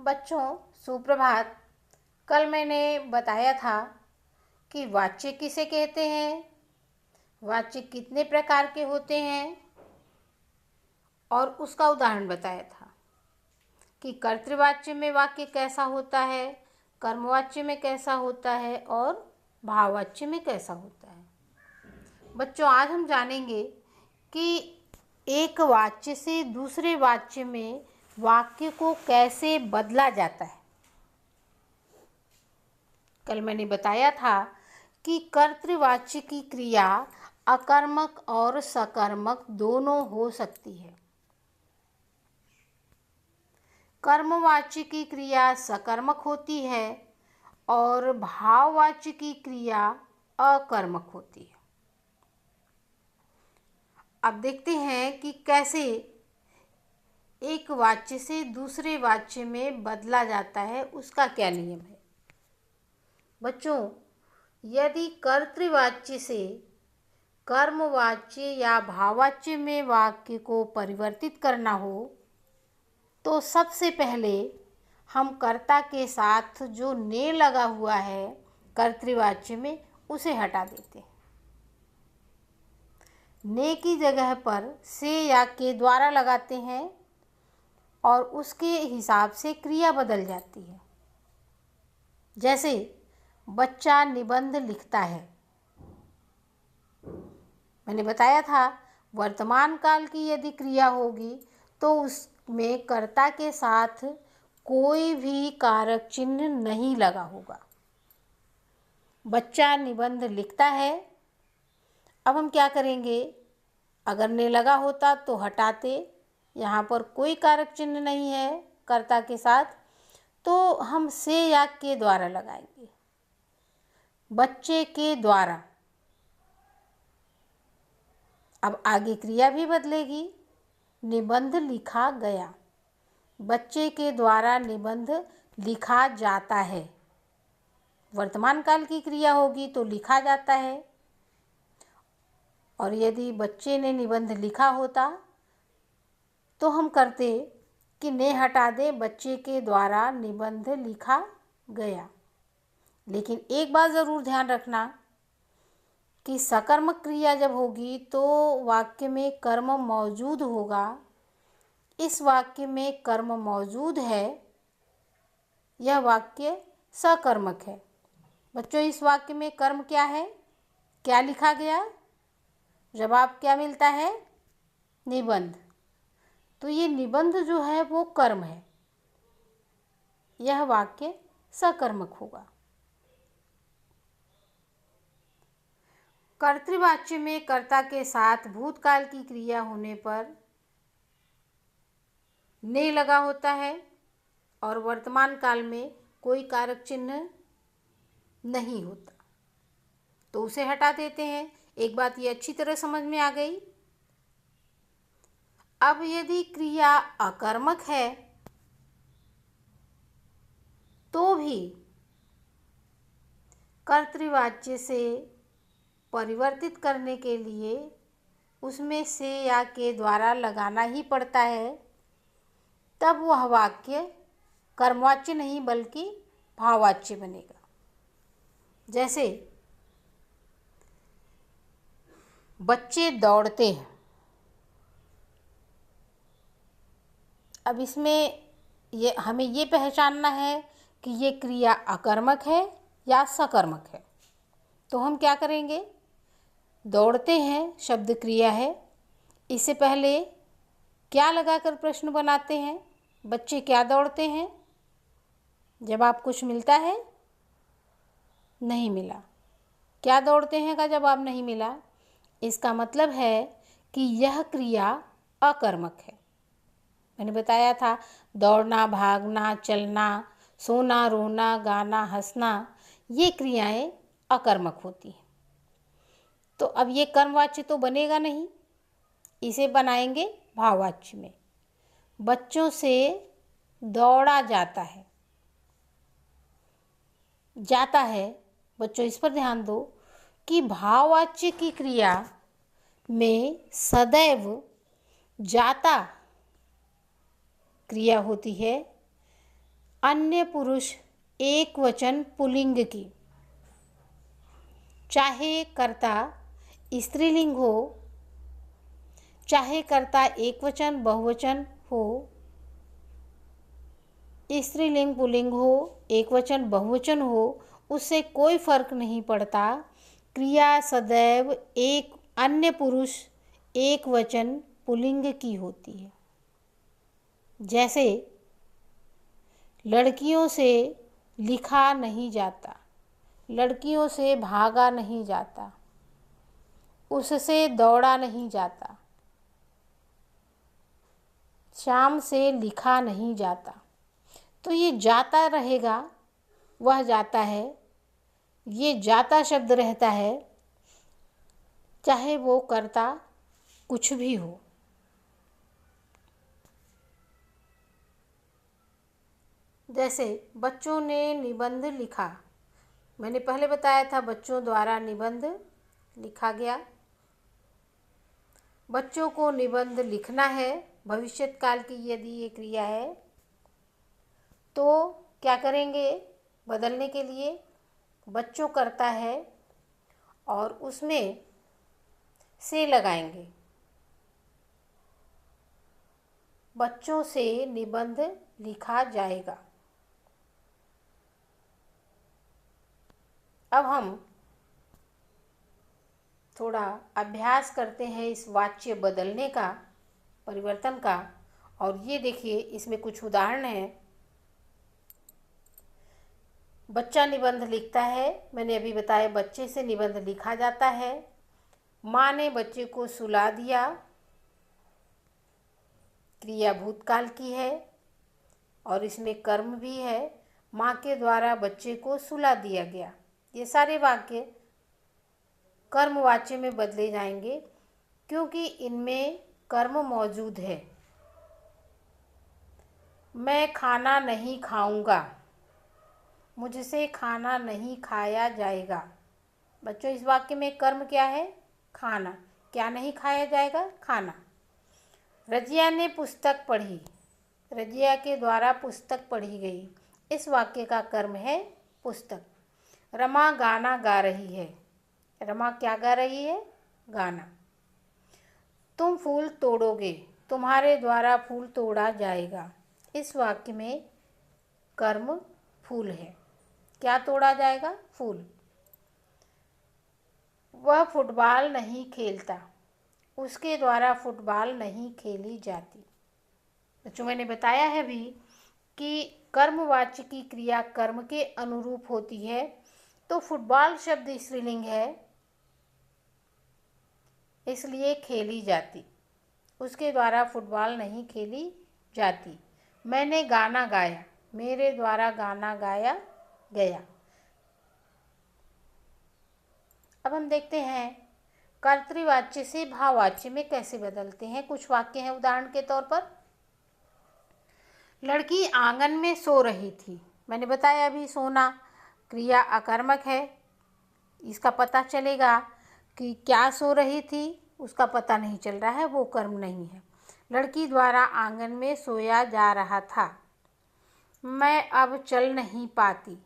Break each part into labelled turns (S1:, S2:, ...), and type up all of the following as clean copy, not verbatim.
S1: बच्चों, सुप्रभात। कल मैंने बताया था कि वाच्य किसे कहते हैं, वाच्य कितने प्रकार के होते हैं और उसका उदाहरण बताया था कि कर्तृवाच्य में वाक्य कैसा होता है, कर्मवाच्य में कैसा होता है और भाववाच्य में कैसा होता है। बच्चों, आज हम जानेंगे कि एक वाच्य से दूसरे वाच्य में वाक्य को कैसे बदला जाता है। कल मैंने बताया था कि कर्तृवाच्य की क्रिया अकर्मक और सकर्मक दोनों हो सकती है। कर्मवाच्य की क्रिया सकर्मक होती है और भाववाच्य की क्रिया अकर्मक होती है। अब देखते हैं कि कैसे एक वाच्य से दूसरे वाच्य में बदला जाता है, उसका क्या नियम है। बच्चों, यदि कर्तृवाच्य से कर्मवाच्य या भाववाच्य में वाक्य को परिवर्तित करना हो तो सबसे पहले हम कर्ता के साथ जो ने लगा हुआ है कर्तृवाच्य में उसे हटा देते हैं। ने की जगह पर से या के द्वारा लगाते हैं और उसके हिसाब से क्रिया बदल जाती है। जैसे बच्चा निबंध लिखता है। मैंने बताया था वर्तमान काल की यदि क्रिया होगी तो उसमें कर्ता के साथ कोई भी कारक चिन्ह नहीं लगा होगा। बच्चा निबंध लिखता है। अब हम क्या करेंगे, अगर ने लगा होता तो हटाते, यहाँ पर कोई कारक चिन्ह नहीं है कर्ता के साथ, तो हम से या के द्वारा लगाएंगे। बच्चे के द्वारा। अब आगे क्रिया भी बदलेगी, निबंध लिखा गया। बच्चे के द्वारा निबंध लिखा जाता है। वर्तमान काल की क्रिया होगी तो लिखा जाता है, और यदि बच्चे ने निबंध लिखा होता तो हम करते कि ने हटा दे, बच्चे के द्वारा निबंध लिखा गया। लेकिन एक बात ज़रूर ध्यान रखना कि सकर्मक क्रिया जब होगी तो वाक्य में कर्म मौजूद होगा। इस वाक्य में कर्म मौजूद है, यह वाक्य सकर्मक है। बच्चों, इस वाक्य में कर्म क्या है, क्या लिखा गया? जवाब क्या मिलता है? निबंध। तो ये निबंध जो है वो कर्म है, यह वाक्य सकर्मक होगा। कर्तृवाच्य में कर्ता के साथ भूतकाल की क्रिया होने पर ने लगा होता है और वर्तमान काल में कोई कारक चिन्ह नहीं होता, तो उसे हटा देते हैं। एक बात ये अच्छी तरह समझ में आ गई। अब यदि क्रिया अकर्मक है तो भी कर्तृवाच्य से परिवर्तित करने के लिए उसमें से या के द्वारा लगाना ही पड़ता है, तब वह वाक्य कर्मवाच्य नहीं बल्कि भाववाच्य बनेगा। जैसे बच्चे दौड़ते हैं। अब इसमें हमें ये पहचानना है कि ये क्रिया अकर्मक है या सकर्मक है। तो हम क्या करेंगे, दौड़ते हैं शब्द क्रिया है, इससे पहले क्या लगाकर प्रश्न बनाते हैं, बच्चे क्या दौड़ते हैं। जवाब कुछ मिलता है? नहीं मिला। क्या दौड़ते हैं का जवाब नहीं मिला। इसका मतलब है कि यह क्रिया अकर्मक है। मैंने बताया था दौड़ना, भागना, चलना, सोना, रोना, गाना, हंसना, ये क्रियाएं अकर्मक होती हैं। तो अब ये कर्मवाच्य तो बनेगा नहीं, इसे बनाएंगे भाववाच्य में। बच्चों से दौड़ा जाता है। जाता है, बच्चों इस पर ध्यान दो कि भाववाच्य की क्रिया में सदैव जाता क्रिया होती है। अन्य पुरुष एक वचन पुल्लिंग की, चाहे कर्ता स्त्रीलिंग हो, चाहे कर्ता एक वचन बहुवचन हो, स्त्रीलिंग पुल्लिंग हो, एक वचन बहुवचन हो, उससे कोई फर्क नहीं पड़ता। क्रिया सदैव एक अन्य पुरुष एक वचन पुल्लिंग की होती है। जैसे लड़कियों से लिखा नहीं जाता, लड़कियों से भागा नहीं जाता, उससे दौड़ा नहीं जाता, शाम से लिखा नहीं जाता। तो ये जाता रहेगा, वह जाता है, ये जाता शब्द रहता है, चाहे वो कर्ता कुछ भी हो। जैसे बच्चों ने निबंध लिखा, मैंने पहले बताया था बच्चों द्वारा निबंध लिखा गया। बच्चों को निबंध लिखना है, भविष्यत काल की यदि ये क्रिया है तो क्या करेंगे? बदलने के लिए बच्चों करता है और उसमें से लगाएंगे। बच्चों से निबंध लिखा जाएगा। अब हम थोड़ा अभ्यास करते हैं इस वाच्य बदलने का, परिवर्तन का। और ये देखिए, इसमें कुछ उदाहरण हैं। बच्चा निबंध लिखता है, मैंने अभी बताया बच्चे से निबंध लिखा जाता है। माँ ने बच्चे को सुला दिया, क्रिया भूतकाल की है और इसमें कर्म भी है। माँ के द्वारा बच्चे को सुला दिया गया। ये सारे वाक्य कर्मवाच्य में बदले जाएंगे क्योंकि इनमें कर्म मौजूद है। मैं खाना नहीं खाऊंगा, मुझसे खाना नहीं खाया जाएगा। बच्चों, इस वाक्य में कर्म क्या है? खाना। क्या नहीं खाया जाएगा? खाना। रजिया ने पुस्तक पढ़ी, रजिया के द्वारा पुस्तक पढ़ी गई। इस वाक्य का कर्म है पुस्तक। रमा गाना गा रही है, रमा क्या गा रही है? गाना। तुम फूल तोड़ोगे, तुम्हारे द्वारा फूल तोड़ा जाएगा। इस वाक्य में कर्म फूल है। क्या तोड़ा जाएगा? फूल। वह फुटबॉल नहीं खेलता, उसके द्वारा फुटबॉल नहीं खेली जाती। बच्चों, मैंने बताया है भी कि कर्मवाच्य की क्रिया कर्म के अनुरूप होती है। तो फुटबॉल शब्द स्त्रीलिंग है, इसलिए खेली जाती, उसके द्वारा फुटबॉल नहीं खेली जाती। मैंने गाना गाया, मेरे द्वारा गाना गाया गया। अब हम देखते हैं कर्तृवाच्य से भाववाच्य में कैसे बदलते हैं। कुछ वाक्य हैं उदाहरण के तौर पर। लड़की आंगन में सो रही थी, मैंने बताया अभी सोना क्रिया अकर्मक है। इसका पता चलेगा कि क्या सो रही थी, उसका पता नहीं चल रहा है, वो कर्म नहीं है। लड़की द्वारा आंगन में सोया जा रहा था। मैं अब चल नहीं पाती,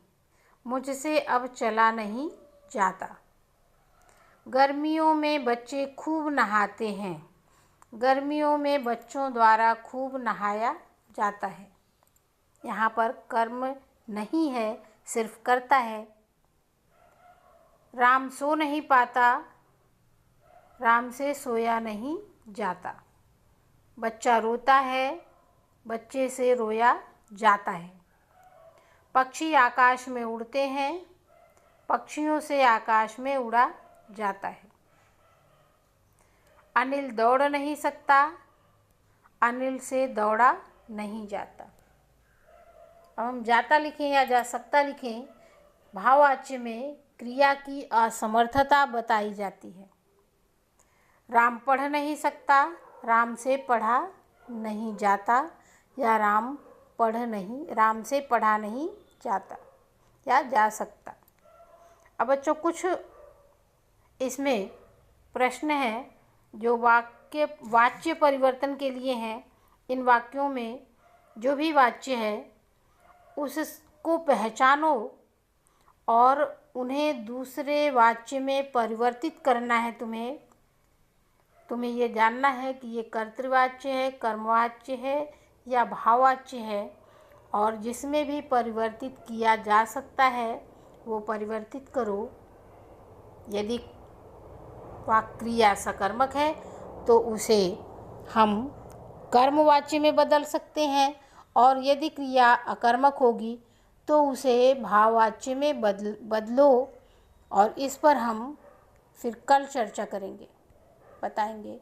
S1: मुझसे अब चला नहीं जाता। गर्मियों में बच्चे खूब नहाते हैं, गर्मियों में बच्चों द्वारा खूब नहाया जाता है। यहाँ पर कर्म नहीं है, सिर्फ कर्ता है। राम सो नहीं पाता, राम से सोया नहीं जाता। बच्चा रोता है, बच्चे से रोया जाता है। पक्षी आकाश में उड़ते हैं, पक्षियों से आकाश में उड़ा जाता है। अनिल दौड़ नहीं सकता, अनिल से दौड़ा नहीं जाता। अब हम जाता लिखें या जा सकता लिखें, भाववाच्य में क्रिया की असमर्थता बताई जाती है। राम पढ़ नहीं सकता, राम से पढ़ा नहीं जाता, या राम से पढ़ा नहीं जाता या जा सकता। अब बच्चों, कुछ इसमें प्रश्न हैं जो वाच्य परिवर्तन के लिए हैं। इन वाक्यों में जो भी वाच्य है उसको पहचानो और उन्हें दूसरे वाच्य में परिवर्तित करना है। तुम्हें ये जानना है कि ये कर्तृवाच्य है, कर्मवाच्य है या भाववाच्य है, और जिसमें भी परिवर्तित किया जा सकता है वो परिवर्तित करो। यदि क्रिया सकर्मक है तो उसे हम कर्मवाच्य में बदल सकते हैं, और यदि क्रिया अकर्मक होगी तो उसे भाववाच्य में बदलो। और इस पर हम फिर कल चर्चा करेंगे, बताएंगे।